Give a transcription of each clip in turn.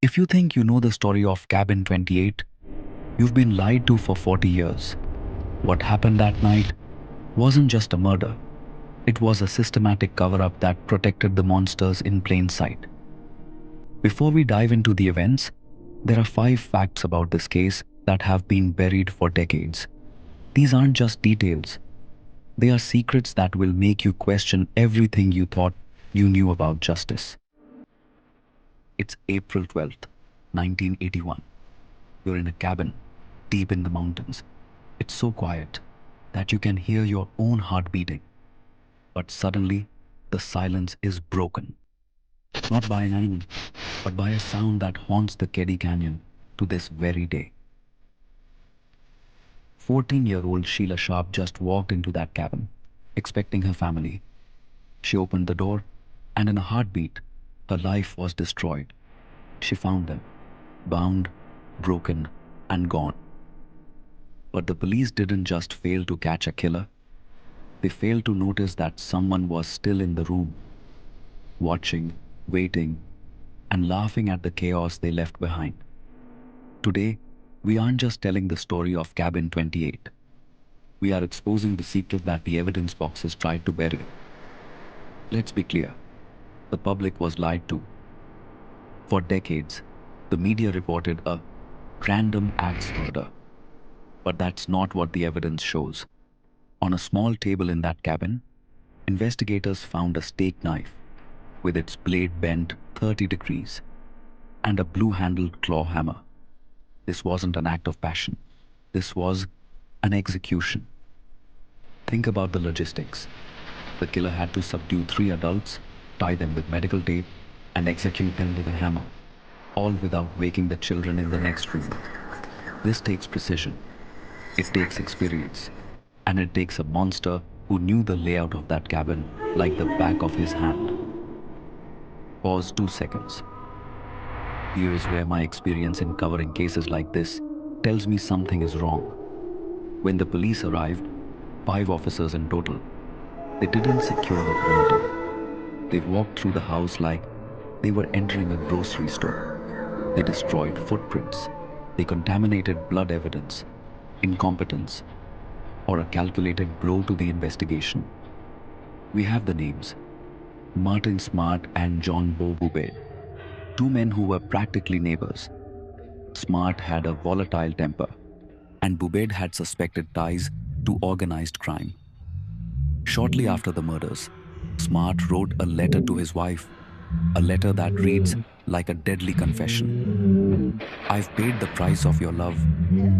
If you think you know the story of Cabin 28, you've been lied to for 40 years. What happened that night wasn't just a murder, it was a systematic cover up that protected the monsters in plain sight. Before we dive into the events, there are 5 facts about this case that have been buried for decades. These aren't just details, they are secrets that will make you question everything you thought you knew about justice. It's April 12th, 1981. You're in a cabin deep in the mountains. It's so quiet that you can hear your own heart beating. But suddenly, the silence is broken, not by an animal, but by a sound that haunts the Keddie Canyon to this very day. 14-year-old Sheila Sharp just walked into that cabin, expecting her family. She opened the door, and in a heartbeat, her life was destroyed. She found them, bound, broken, and gone. But the police didn't just fail to catch a killer, they failed to notice that someone was still in the room, watching, waiting, and laughing at the chaos they left behind. Today, we aren't just telling the story of Cabin 28. We are exposing the secret that the evidence boxes tried to bury. Let's be clear, the public was lied to. For decades, the media reported a random axe murder. But that's not what the evidence shows. On a small table in that cabin, investigators found a steak knife with its blade bent 30 degrees and a blue-handled claw hammer. This wasn't an act of passion. This was an execution. Think about the logistics. The killer had to subdue 3 adults, tie them with medical tape, and execute them with a hammer, all without waking the children in the next room. This takes precision. It takes experience. And it takes a monster who knew the layout of that cabin like the back of his hand. Pause 2 seconds. Here is where my experience in covering cases like this tells me something is wrong. When the police arrived, 5 officers in total, they didn't secure the perimeter. They walked through the house like they were entering a grocery store. They destroyed footprints. They contaminated blood evidence, incompetence, or a calculated blow to the investigation. We have the names: Martin Smart and John Bo Bubed, 2 men who were practically neighbors. Smart had a volatile temper, and Bubed had suspected ties to organized crime. Shortly after the murders, Smart wrote a letter to his wife, a letter that reads like a deadly confession. I've paid the price of your love.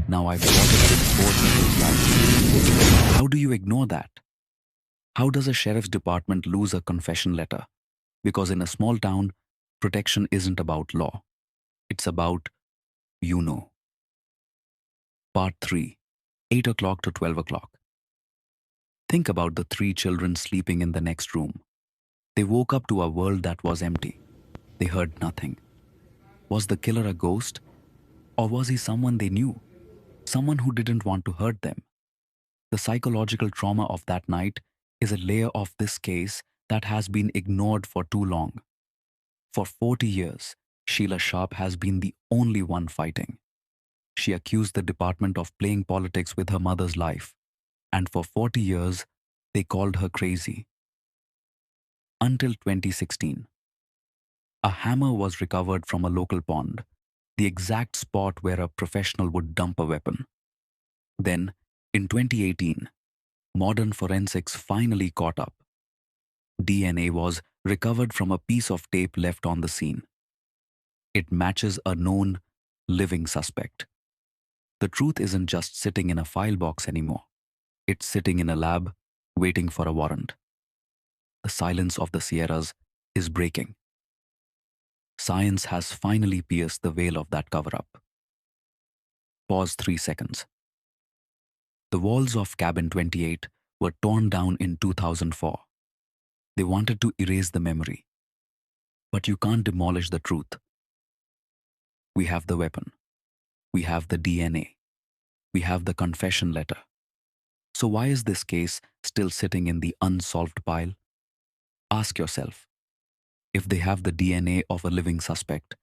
Now I've plotted with 4 people's lives. How do you ignore that? How does a sheriff's department lose a confession letter? Because in a small town, protection isn't about law. It's about you know. Part 3, 8 o'clock to 12 o'clock. Think about the 3 children sleeping in the next room. They woke up to a world that was empty. They heard nothing. Was the killer a ghost? Or was he someone they knew? Someone who didn't want to hurt them? The psychological trauma of that night is a layer of this case that has been ignored for too long. For 40 years, Sheila Sharp has been the only one fighting. She accused the department of playing politics with her mother's life, and for 40 years, they called her crazy. Until 2016. A hammer was recovered from a local pond, the exact spot where a professional would dump a weapon. Then, in 2018, modern forensics finally caught up. DNA was recovered from a piece of tape left on the scene. It matches a known, living suspect. The truth isn't just sitting in a file box anymore. It's sitting in a lab, waiting for a warrant. The silence of the Sierras is breaking. Science has finally pierced the veil of that cover-up. Pause 3 seconds. The walls of Cabin 28 were torn down in 2004. They wanted to erase the memory. But you can't demolish the truth. We have the weapon. We have the DNA. We have the confession letter. So why is this case still sitting in the unsolved pile? Ask yourself, if they have the DNA of a living suspect,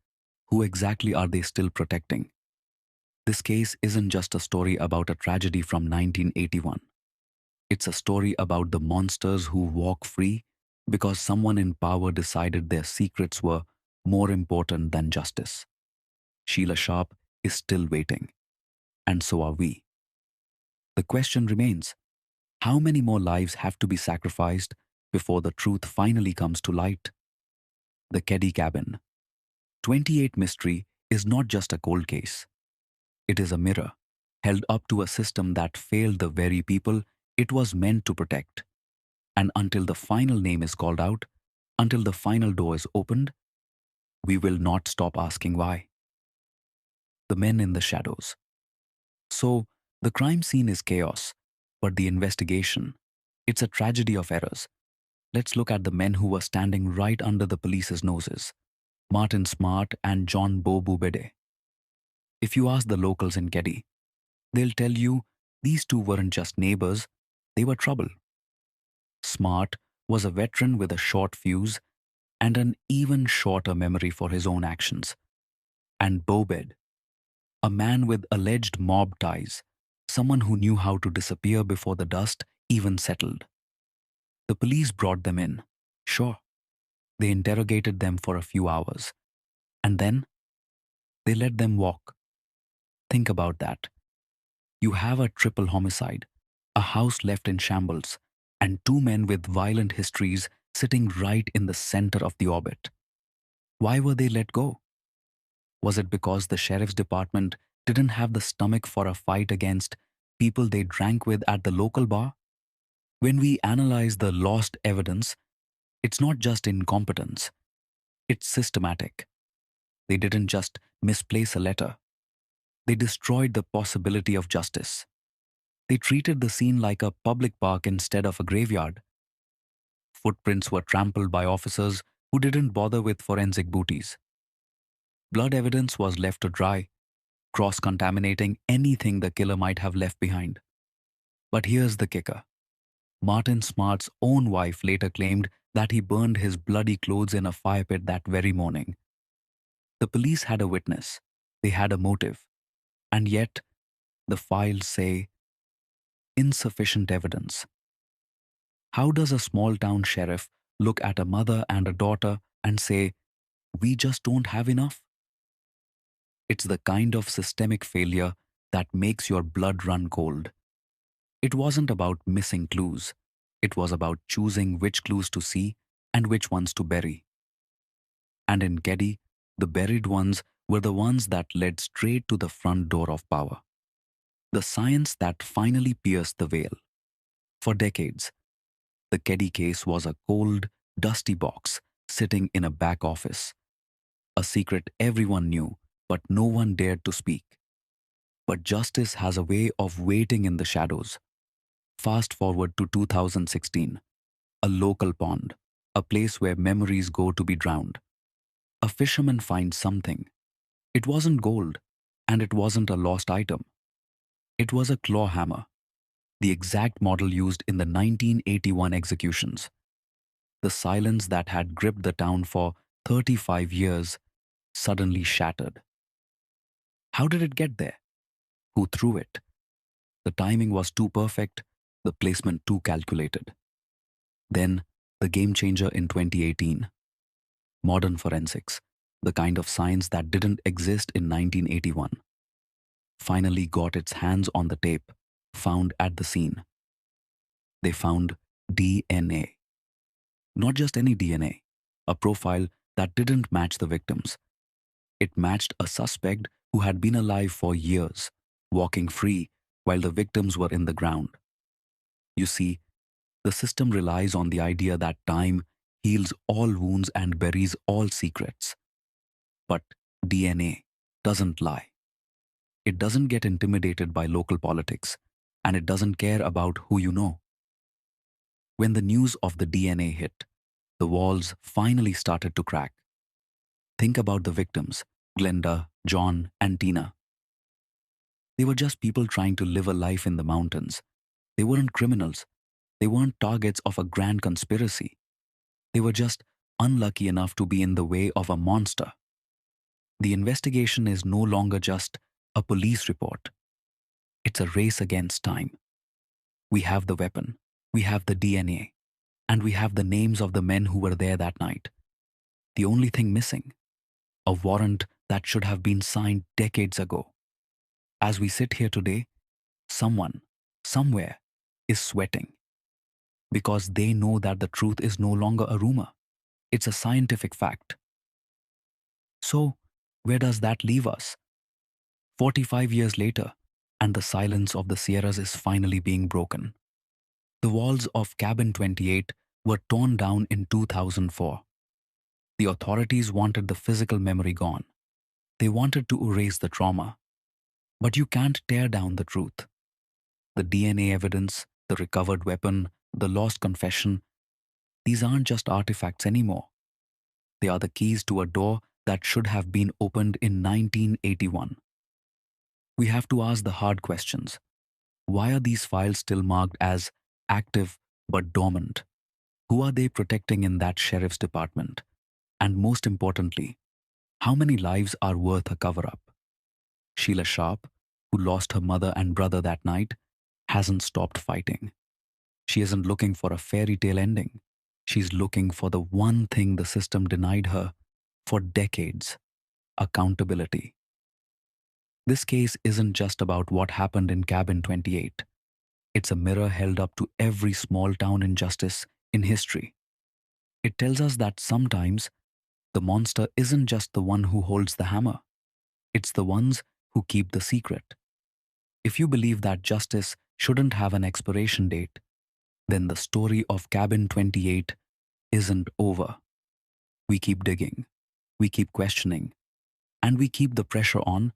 Who exactly are they still protecting? This case isn't just a story about a tragedy from 1981. It's a story about the monsters who walk free because someone in power decided their secrets were more important than justice. Sheila Sharp is still waiting, and so are we. The question remains, how many more lives have to be sacrificed before the truth finally comes to light? The Keddie Cabin 28 mystery is not just a cold case. It is a mirror held up to a system that failed the very people it was meant to protect. And until the final name is called out, until the final door is opened, we will not stop asking why. The men in the shadows. So, the crime scene is chaos, but the investigation, it's a tragedy of errors. Let's look at the men who were standing right under the police's noses, Martin Smart and John Bobu Bede. If you ask the locals in Keddie, they'll tell you these two weren't just neighbors, they were trouble. Smart was a veteran with a short fuse and an even shorter memory for his own actions. And Bobed, a man with alleged mob ties, someone who knew how to disappear before the dust even settled. The police brought them in. Sure, they interrogated them for a few hours. And then they let them walk. Think about that. You have a triple homicide, a house left in shambles, and two men with violent histories sitting right in the center of the orbit. Why were they let go? Was it because the sheriff's department didn't have the stomach for a fight against people they drank with at the local bar? When we analyze the lost evidence, it's not just incompetence, it's systematic. They didn't just misplace a letter, they destroyed the possibility of justice. They treated the scene like a public park instead of a graveyard. Footprints were trampled by officers who didn't bother with forensic booties. Blood evidence was left to dry, cross-contaminating anything the killer might have left behind. But here's the kicker. Martin Smart's own wife later claimed that he burned his bloody clothes in a fire pit that very morning. The police had a witness. They had a motive. And yet, the files say insufficient evidence. How does a small-town sheriff look at a mother and a daughter and say, "We just don't have enough"? It's the kind of systemic failure that makes your blood run cold. It wasn't about missing clues. It was about choosing which clues to see and which ones to bury. And in Keddie, the buried ones were the ones that led straight to the front door of power. The science that finally pierced the veil. For decades, the Keddie case was a cold, dusty box sitting in a back office. A secret everyone knew, but no one dared to speak. But justice has a way of waiting in the shadows. Fast forward to 2016, a local pond, a place where memories go to be drowned. A fisherman finds something. It wasn't gold, and it wasn't a lost item. It was a claw hammer, the exact model used in the 1981 executions. The silence that had gripped the town for 35 years suddenly shattered. How did it get there? Who threw it? The timing was too perfect, the placement too calculated. Then, the game changer in 2018. Modern forensics, the kind of science that didn't exist in 1981, finally got its hands on the tape found at the scene. They found DNA. Not just any DNA, a profile that didn't match the victims. It matched a suspect who had been alive for years, walking free while the victims were in the ground. You see, the system relies on the idea that time heals all wounds and buries all secrets. But DNA doesn't lie. It doesn't get intimidated by local politics, and it doesn't care about who you know. When the news of the DNA hit, the walls finally started to crack. Think about the victims, Glenda, John, and Tina. They were just people trying to live a life in the mountains. They weren't criminals. They weren't targets of a grand conspiracy. They were just unlucky enough to be in the way of a monster. The investigation is no longer just a police report. It's a race against time. We have the weapon, we have the DNA, and we have the names of the men who were there that night. The only thing missing, a warrant that should have been signed decades ago. As we sit here today, someone, somewhere, is sweating because they know that the truth is no longer a rumor. It's a scientific fact. So, where does that leave us? 45 years later, and the silence of the Sierras is finally being broken. The walls of Cabin 28 were torn down in 2004. The authorities wanted the physical memory gone. They wanted to erase the trauma. But you can't tear down the truth. The DNA evidence, the recovered weapon, the lost confession, these aren't just artifacts anymore. They are the keys to a door that should have been opened in 1981. We have to ask the hard questions. Why are these files still marked as active but dormant? Who are they protecting in that sheriff's department? And most importantly, how many lives are worth a cover-up? Sheila Sharp, who lost her mother and brother that night, hasn't stopped fighting. She isn't looking for a fairy tale ending. She's looking for the one thing the system denied her for decades: accountability. This case isn't just about what happened in Cabin 28. It's a mirror held up to every small town injustice in history. It tells us that sometimes the monster isn't just the one who holds the hammer. It's the ones who keep the secret. If you believe that justice shouldn't have an expiration date, then the story of Cabin 28 isn't over. We keep digging, we keep questioning, and we keep the pressure on